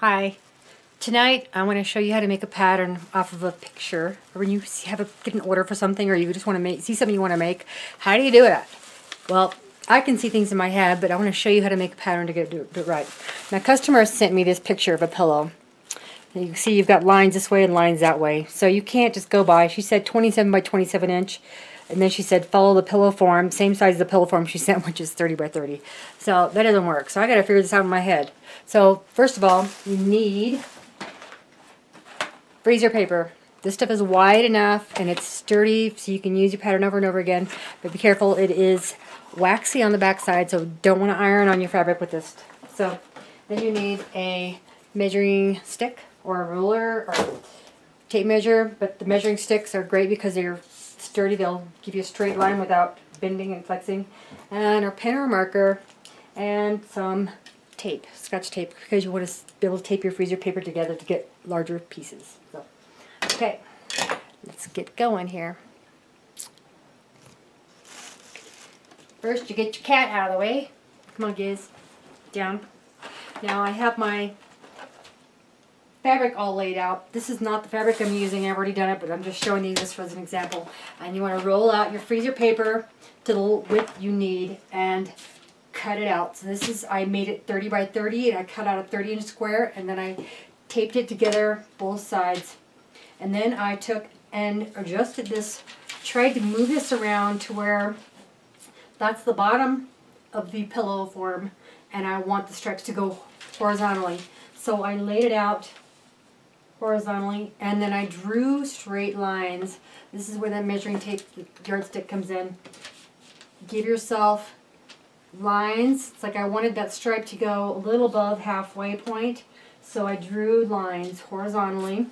Hi. Tonight I want to show you how to make a pattern off of a picture, or when you get an order for something, or you just want to see something you want to make. How do you do it? Well, I can see things in my head, but I want to show you how to make a pattern to do it right. Now, customer sent me this picture of a pillow. And you can see you've got lines this way and lines that way, so you can't just go by. She said 27 by 27 inch, and then she said follow the pillow form, same size as the pillow form she sent, which is 30 by 30. So that doesn't work. So I got to figure this out in my head. So first of all, you need freezer paper. This stuff is wide enough and it's sturdy so you can use your pattern over and over again, but be careful, it is waxy on the back side, so don't want to iron on your fabric with this. So then you need a measuring stick or a ruler or tape measure, but the measuring sticks are great because they're sturdy. They'll give you a straight line without bending and flexing. And a pen or a marker and some tape, Scotch tape, because you want to be able to tape your freezer paper together to get larger pieces. So, okay, let's get going here. First, you get your cat out of the way. Come on, Giz, down. Now I have my fabric all laid out. This is not the fabric I'm using. I've already done it, but I'm just showing you this as an example. And you want to roll out your freezer paper to the width you need and cut it out. So this is, I made it 30 by 30 and I cut out a 30-inch square, and then I taped it together both sides. And then I took and adjusted this, tried to move this around to where that's the bottom of the pillow form, and I want the stripes to go horizontally. So I laid it out horizontally, and then I drew straight lines. This is where that measuring tape, the yardstick, comes in. Give yourself lines. It's like I wanted that stripe to go a little above halfway point, so I drew lines horizontally.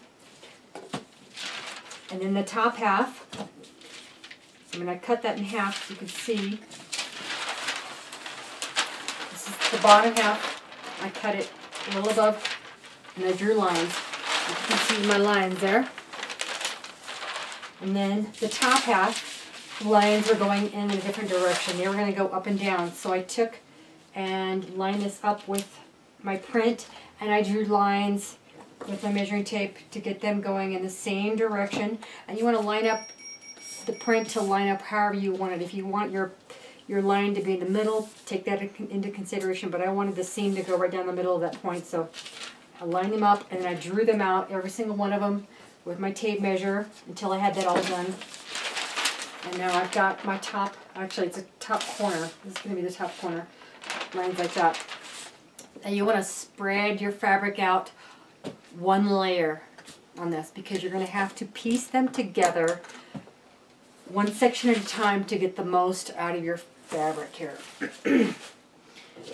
And then the top half, I'm going to cut that in half so you can see. This is the bottom half. I cut it a little above, and I drew lines. You can see my lines there. And then the top half, the lines are going in a different direction. They were going to go up and down. So I took and lined this up with my print, and I drew lines with my measuring tape to get them going in the same direction. And you want to line up the print to line up however you want it. If you want your line to be in the middle, take that into consideration, but I wanted the seam to go right down the middle of that point, so I lined them up and then I drew them out, every single one of them, with my tape measure until I had that all done. And now I've got my top, actually it's a top corner, this is going to be the top corner, lines like that. And you want to spread your fabric out one layer on this, because you're going to have to piece them together one section at a time to get the most out of your fabric here.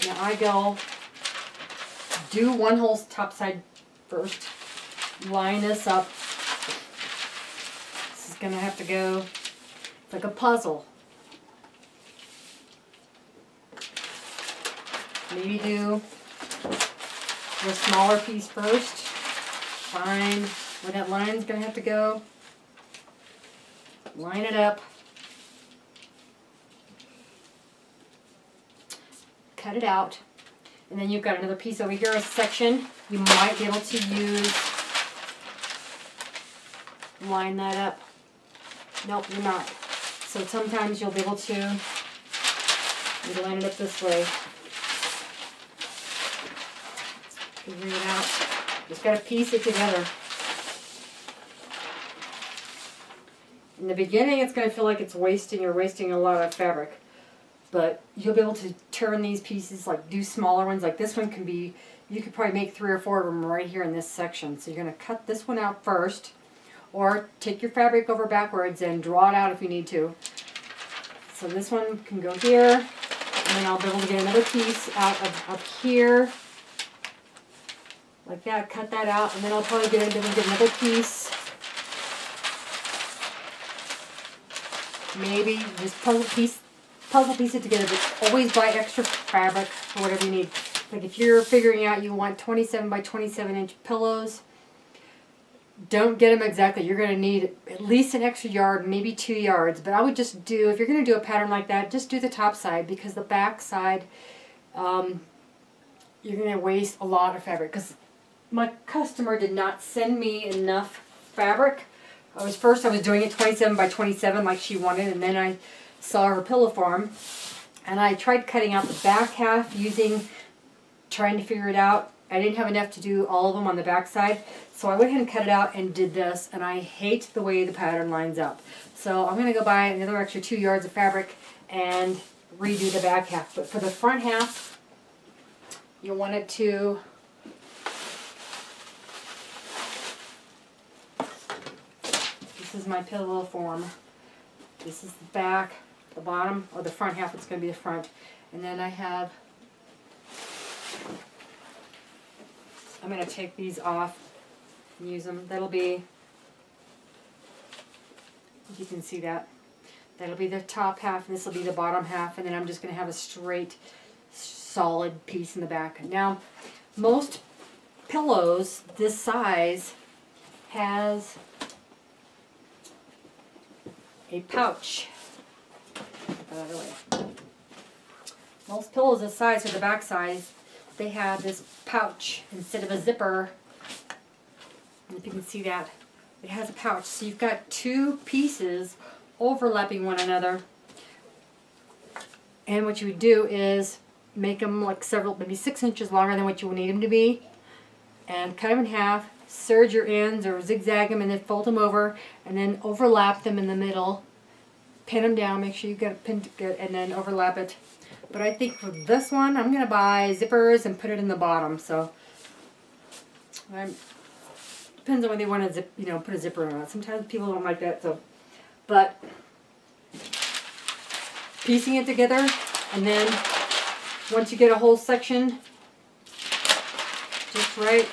Now I go do one whole top side first, line this up. This is going to have to go like a puzzle. Maybe do the smaller piece first. Find where that line's going to have to go. Line it up. Cut it out. And then you've got another piece over here, a section you might be able to use. Line that up. Nope, you're not. So sometimes you'll be able to line it up this way. Figure it out. Just got to piece it together. In the beginning, it's going to feel like it's you're wasting a lot of fabric. But you'll be able to turn these pieces, like do smaller ones. Like this one can be, you could probably make 3 or 4 of them right here in this section. So you're going to cut this one out first, or take your fabric over backwards and draw it out if you need to. So this one can go here, and then I'll be able to get another piece out of up here, like that. Cut that out, and then I'll probably get another piece. Maybe just puzzle piece it together, but always buy extra fabric for whatever you need. Like if you're figuring out you want 27 by 27 inch pillows, don't get them exactly. You're going to need at least an extra yard, maybe 2 yards. But I would just do, if you're going to do a pattern like that, just do the top side, because the back side, you're going to waste a lot of fabric. Because my customer did not send me enough fabric. First I was doing it 27 by 27 like she wanted, and then I saw her pillow form, and I tried cutting out the back half trying to figure it out. I didn't have enough to do all of them on the back side, so I went ahead and cut it out and did this, and I hate the way the pattern lines up. So I'm going to go buy another extra 2 yards of fabric and redo the back half. But for the front half, you want it to this is my pillow form. This is the back, the bottom, or the front half. It's going to be the front. And then I have, I'm going to take these off and use them. That'll be, you can see that. That'll be the top half, and this will be the bottom half, and then I'm just going to have a straight, solid piece in the back. Now, most pillows this size has a pouch. Put that away. Most pillows this size, or the back size, they have this pouch instead of a zipper. And if you can see that, it has a pouch. So you've got two pieces overlapping one another. And what you would do is make them like maybe 6 inches longer than what you would need them to be, and cut them in half, serge your ends or zigzag them, and then fold them over, and then overlap them in the middle, pin them down, make sure you get it pinned good, and then overlap it. But I think for this one, I'm going to buy zippers and put it in the bottom. So depends on whether you want to put a zipper or not. Sometimes people don't like that. So, but piecing it together, and then once you get a whole section just right,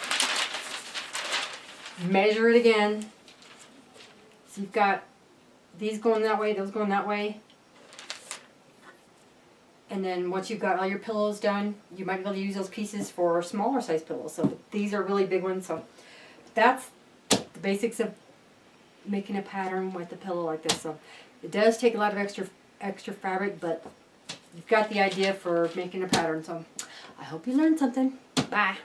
measure it again. So you've got these going that way, those going that way. And then once you've got all your pillows done, you might be able to use those pieces for smaller size pillows. So these are really big ones. So that's the basics of making a pattern with a pillow like this. So it does take a lot of extra fabric, but you've got the idea for making a pattern. So I hope you learned something. Bye.